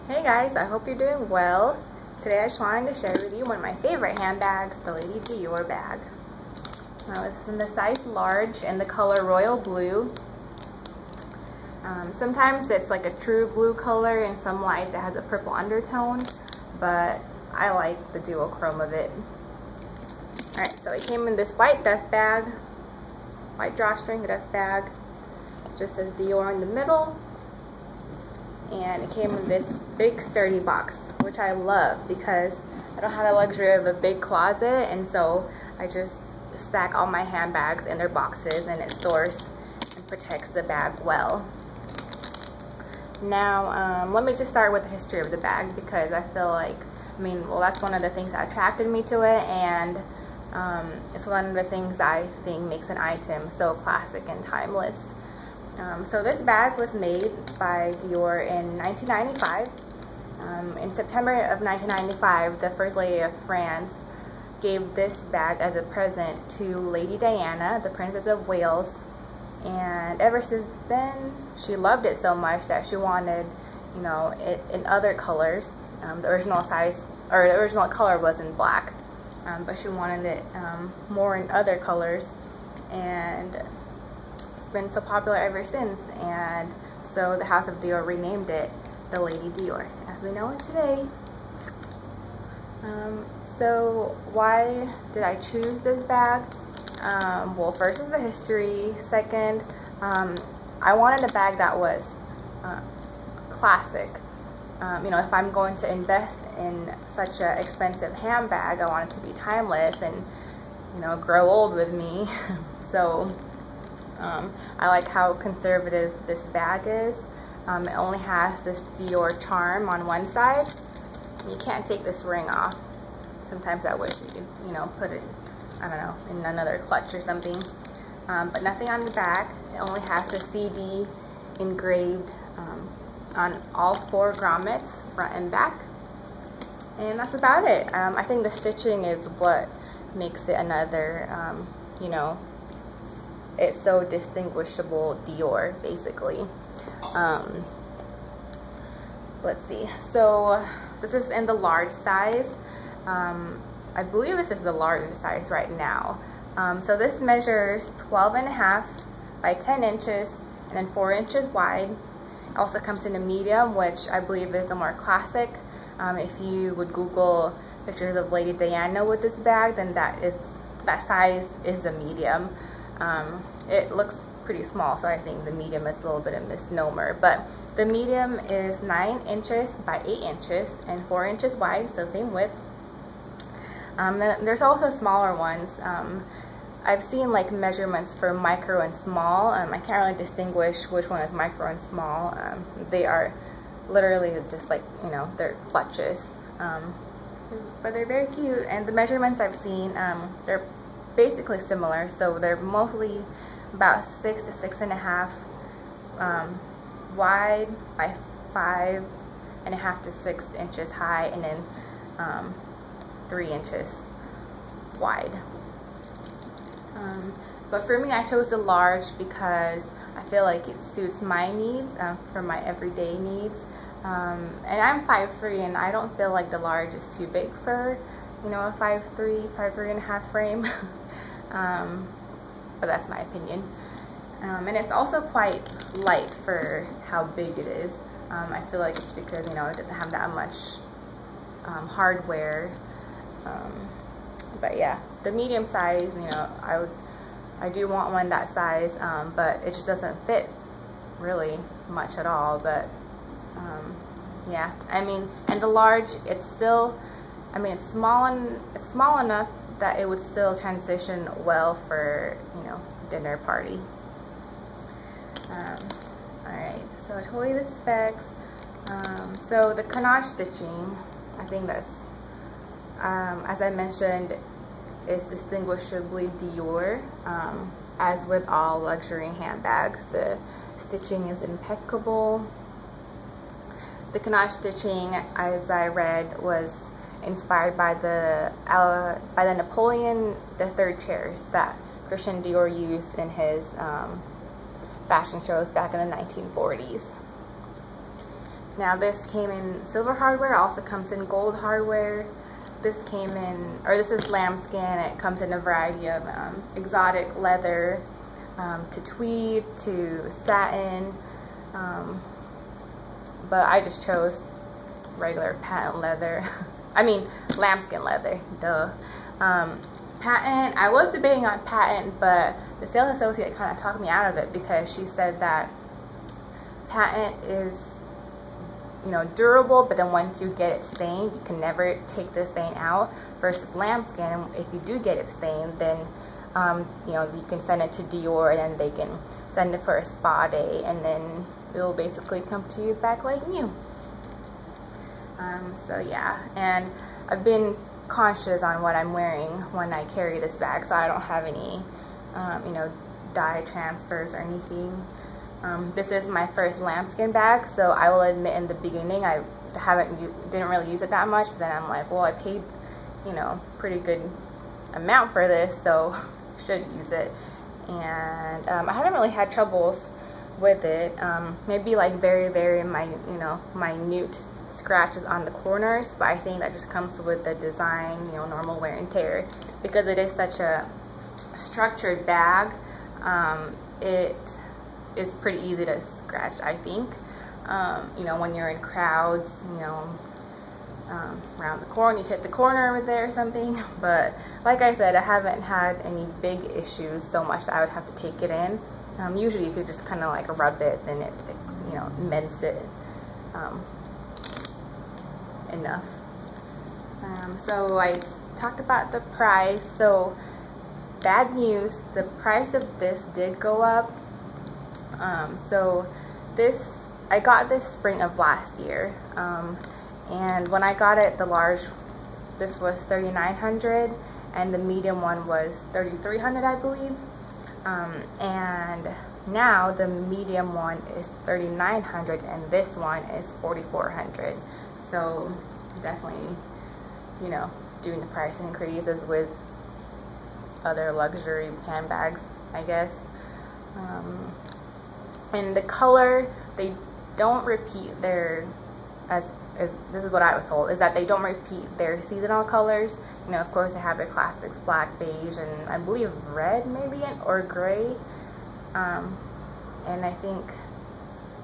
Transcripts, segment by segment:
Hey guys, I hope you're doing well. Today I just wanted to share with you one of my favorite handbags, the Lady Dior bag. Now it's in the size large and the color royal blue. Sometimes it's like a true blue color, and some lights it has a purple undertone, but I like the duochrome of it. Alright, so it came in this white dust bag, white drawstring dust bag. Just says Dior in the middle. And it came in this big sturdy box, which I love because I don't have the luxury of a big closet, and so I just stack all my handbags in their boxes, and it stores and protects the bag well. Now let me just start with the history of the bag, because I feel like, well, that's one of the things that attracted me to it, and it's one of the things I think makes an item so classic and timeless. So this bag was made by Dior in 1995. In September of 1995, the First Lady of France gave this bag as a present to Lady Diana, the Princess of Wales, and ever since then she loved it so much that she wanted, it in other colors. The original size, or the original color was in black, but she wanted it more in other colors, and been so popular ever since, and so the House of Dior renamed it the Lady Dior as we know it today. So why did I choose this bag? Well, first is the history. Second, I wanted a bag that was classic. If I'm going to invest in such an expensive handbag, I want it to be timeless and grow old with me. So I like how conservative this bag is. It only has this Dior charm on one side. You can't take this ring off. Sometimes I wish you could, put it, I don't know, in another clutch or something. But nothing on the back. It only has the CD engraved on all 4 grommets, front and back. And that's about it. I think the stitching is what makes it another, it's so distinguishable Dior, basically. Let's see. So this is in the large size. I believe this is the largest size right now. So this measures 12.5 by 10 inches and then 4 inches wide. It also comes in a medium, which I believe is the more classic. If you would Google pictures of Lady Diana with this bag, then that size is the medium. It looks pretty small, so I think the medium is a little bit of a misnomer, but the medium is 9 inches by 8 inches and 4 inches wide, so same width. Then there's also smaller ones. I've seen like measurements for micro and small. I can't really distinguish which one is micro and small. They are literally just like, they're clutches, but they're very cute, and the measurements I've seen, they're basically similar, so they're mostly about 6 to 6.5 wide by 5.5 to 6 inches high, and then 3 inches wide. But for me, I chose the large because I feel like it suits my needs, for my everyday needs. And I'm 5'3", and I don't feel like the large is too big for a 5'3" frame. But that's my opinion. And it's also quite light for how big it is. I feel like it's because it doesn't have that much hardware. But yeah, the medium size, I do want one that size, but it just doesn't fit really much at all. But yeah, and the large, it's still, it's small enough that it would still transition well for, dinner party. Alright, so I told you the specs. So the canage stitching, I think that's, as I mentioned, is distinguishably Dior. As with all luxury handbags, the stitching is impeccable. The canage stitching, as I read, was inspired by the Napoleon III chairs that Christian Dior used in his fashion shows back in the 1940s. Now this came in silver hardware, also comes in gold hardware. This came in, or this is lambskin. It comes in a variety of exotic leather, to tweed, to satin, but I just chose regular patent leather. I mean lambskin leather, duh. Patent, I was debating on patent, but the sales associate kind of talked me out of it because she said that patent is, you know, durable, but then once you get it stained, you can never take the stain out, versus lambskin, if you do get it stained, then you know, you can send it to Dior and then they can send it for a spa day, and then it'll basically come to you back like new. So yeah, and I've been conscious on what I'm wearing when I carry this bag, so I don't have any you know, dye transfers or anything. This is my first lambskin bag, so I will admit in the beginning I didn't really use it that much, but then I'm like, well, I paid, you know, pretty good amount for this, so should use it. And I haven't really had troubles with it. Maybe like very minute scratches on the corners, but I think that just comes with the design, you know, normal wear and tear, because it is such a structured bag. It is pretty easy to scratch, I think. You know, when you're in crowds, you know, around the corner, you hit the corner over there or something. But like I said, I haven't had any big issues so much that I would have to take it in. Usually if you just kind of like rub it, then it, you know, mends it enough. So I talked about the price. So bad news, the price of this did go up. So this, I got this spring of last year, and when I got it, the large, this was $3,900, and the medium one was $3,300, I believe. And now the medium one is $3,900, and this one is $4,400. So definitely, you know, doing the price increases with other luxury handbags, I guess. And the color, they don't repeat their, as this is what I was told, is that they don't repeat their seasonal colors. You know, of course they have their classics, black, beige, and I believe red maybe, or gray. And I think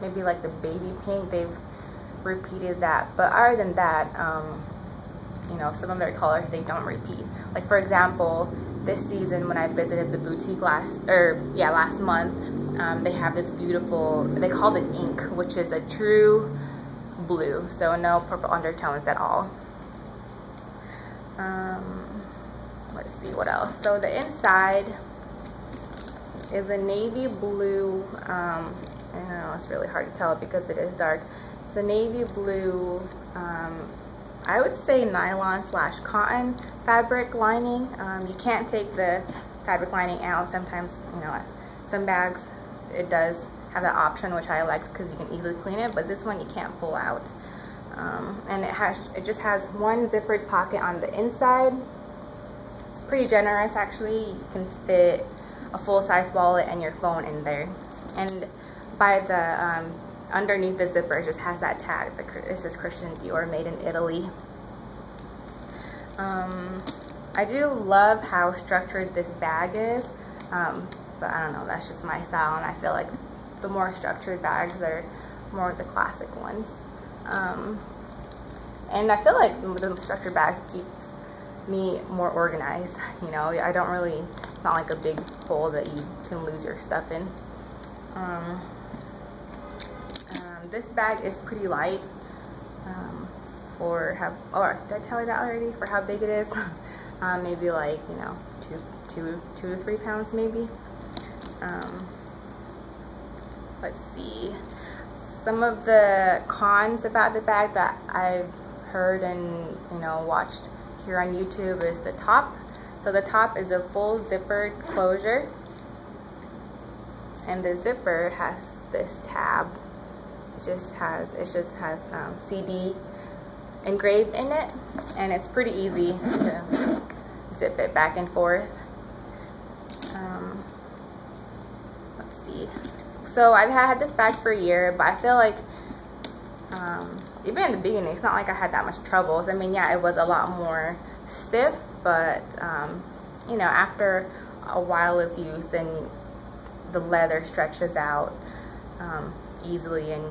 maybe like the baby pink, they've repeated that. But other than that, you know, some of their colors they don't repeat. Like for example, this season when I visited the boutique last month, they have this beautiful, they called it ink, which is a true blue, so no purple undertones at all. Let's see what else. So the inside is a navy blue, I don't know, it's really hard to tell because it is dark. It's a navy blue, I would say nylon / cotton fabric lining. You can't take the fabric lining out. Sometimes, you know, some bags it does have that option, which I like because you can easily clean it, but this one you can't pull out. And it just has one zippered pocket on the inside. It's pretty generous actually. You can fit a full-size wallet and your phone in there. And by the underneath the zipper, it just has that tag. It says Christian Dior, made in Italy. I do love how structured this bag is, but I don't know, that's just my style, and I feel like the more structured bags are more of the classic ones. And I feel like the structured bags keeps me more organized. You know, I don't really, it's not like a big hole that you can lose your stuff in. This bag is pretty light for how, or did I tell you that already? For how big it is? Maybe like, you know, two to 3 pounds maybe. Let's see. Some of the cons about the bag that I've heard and, you know, watched here on YouTube is the top. So the top is a full zippered closure, and the zipper has this tab. It just has CD engraved in it, and it's pretty easy to zip it back and forth. Let's see. So I've had this bag for a year, but I feel like Even in the beginning, it's not like I had that much troubles. I mean, yeah, it was a lot more stiff, but you know, after a while of use, then the leather stretches out easily. And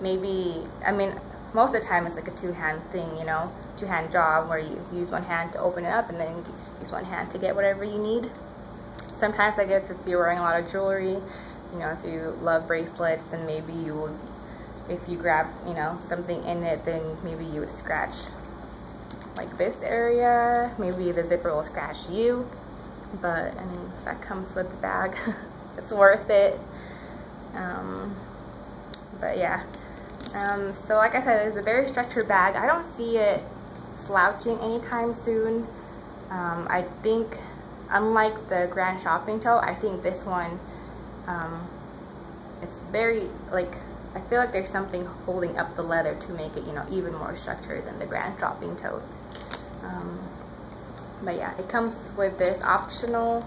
maybe, I mean, most of the time it's like a two-hand thing, you know, two-hand job where you use one hand to open it up and then use one hand to get whatever you need. Sometimes I guess if you're wearing a lot of jewelry, you know, if you love bracelets, then maybe you would, if you grab, you know, something in it, then maybe you would scratch like this area. Maybe the zipper will scratch you, but I mean, that comes with the bag. It's worth it. But yeah, so like I said, it's a very structured bag. I don't see it slouching anytime soon. I think, unlike the Grand Shopping Tote, I think this one, it's very, like, I feel like there's something holding up the leather to make it, you know, even more structured than the Grand Shopping Tote. But yeah, it comes with this optional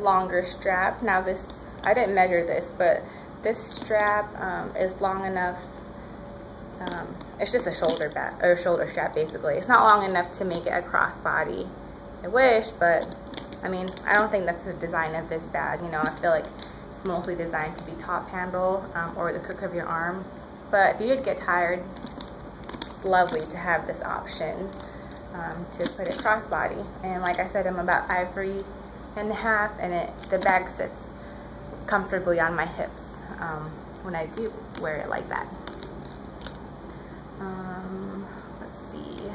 longer strap. Now this, I didn't measure this, but this strap is long enough. It's just a shoulder strap basically. It's not long enough to make it a crossbody. I wish, but I mean, I don't think that's the design of this bag. You know, I feel like it's mostly designed to be top handle or the crook of your arm. But if you did get tired, it's lovely to have this option to put it crossbody. And like I said, I'm about 5'3.5", and the bag sits comfortably on my hips when I do wear it like that. Let's see.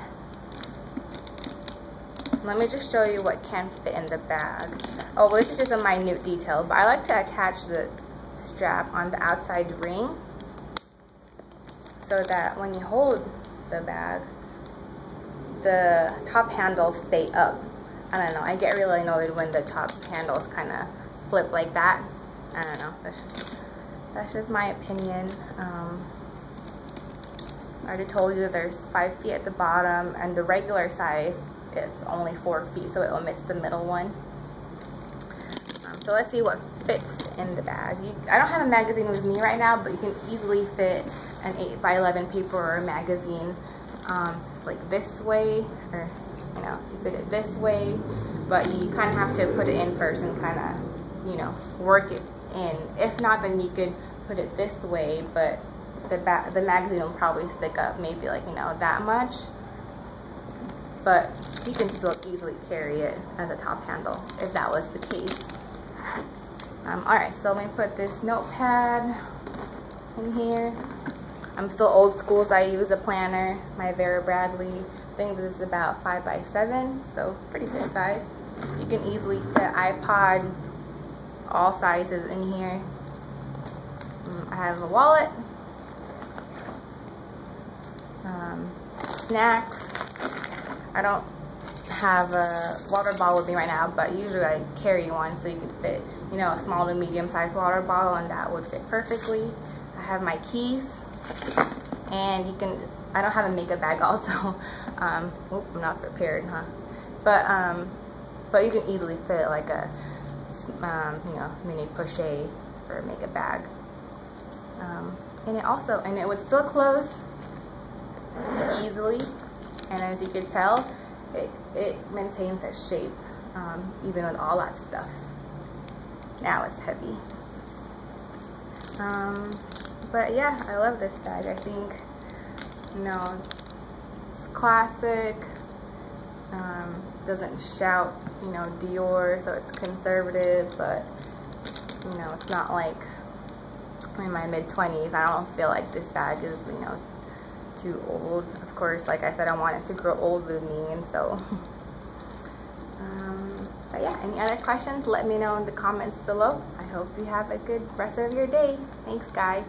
Let me just show you what can fit in the bag. Oh, well, this is just a minute detail, but I like to attach the strap on the outside ring so that when you hold the bag, the top handles stay up. I don't know, I get really annoyed when the top handles kind of flip like that. I don't know, that's just my opinion. I already told you there's 5 feet at the bottom, and the regular size is only 4 feet, so it omits the middle one. So let's see what fits in the bag. I don't have a magazine with me right now, but you can easily fit an 8x11 paper or a magazine like this way, or you know, you fit it this way, but you kind of have to put it in first and kind of, you know, work it in. If not, then you could put it this way, but the magazine will probably stick up maybe like, you know, that much, but you can still easily carry it as a top handle if that was the case. Alright, so let me put this notepad in here. I'm still old school, so I use a planner, my Vera Bradley. I think this is about 5x7, so pretty good size. You can easily fit iPod, all sizes in here. I have a wallet, snacks. I don't have a water bottle with me right now, but usually I carry one, so you could fit, you know, a small to medium sized water bottle, and that would fit perfectly. I have my keys, and you can, I don't have a makeup bag also. Oop, I'm not prepared, huh? But you can easily fit like a you know, mini pochette for a makeup bag. And it would still close easily, and as you can tell, it maintains its shape even with all that stuff. Now it's heavy. But yeah, I love this bag. I think, you know, it's classic, doesn't shout, you know, Dior, so it's conservative, but you know, it's not like I'm in my mid-20s. I don't feel like this bag is, you know, too old. Of course, like I said, I want it to grow old with me, and so but yeah, any other questions, let me know in the comments below. I hope you have a good rest of your day. Thanks, guys.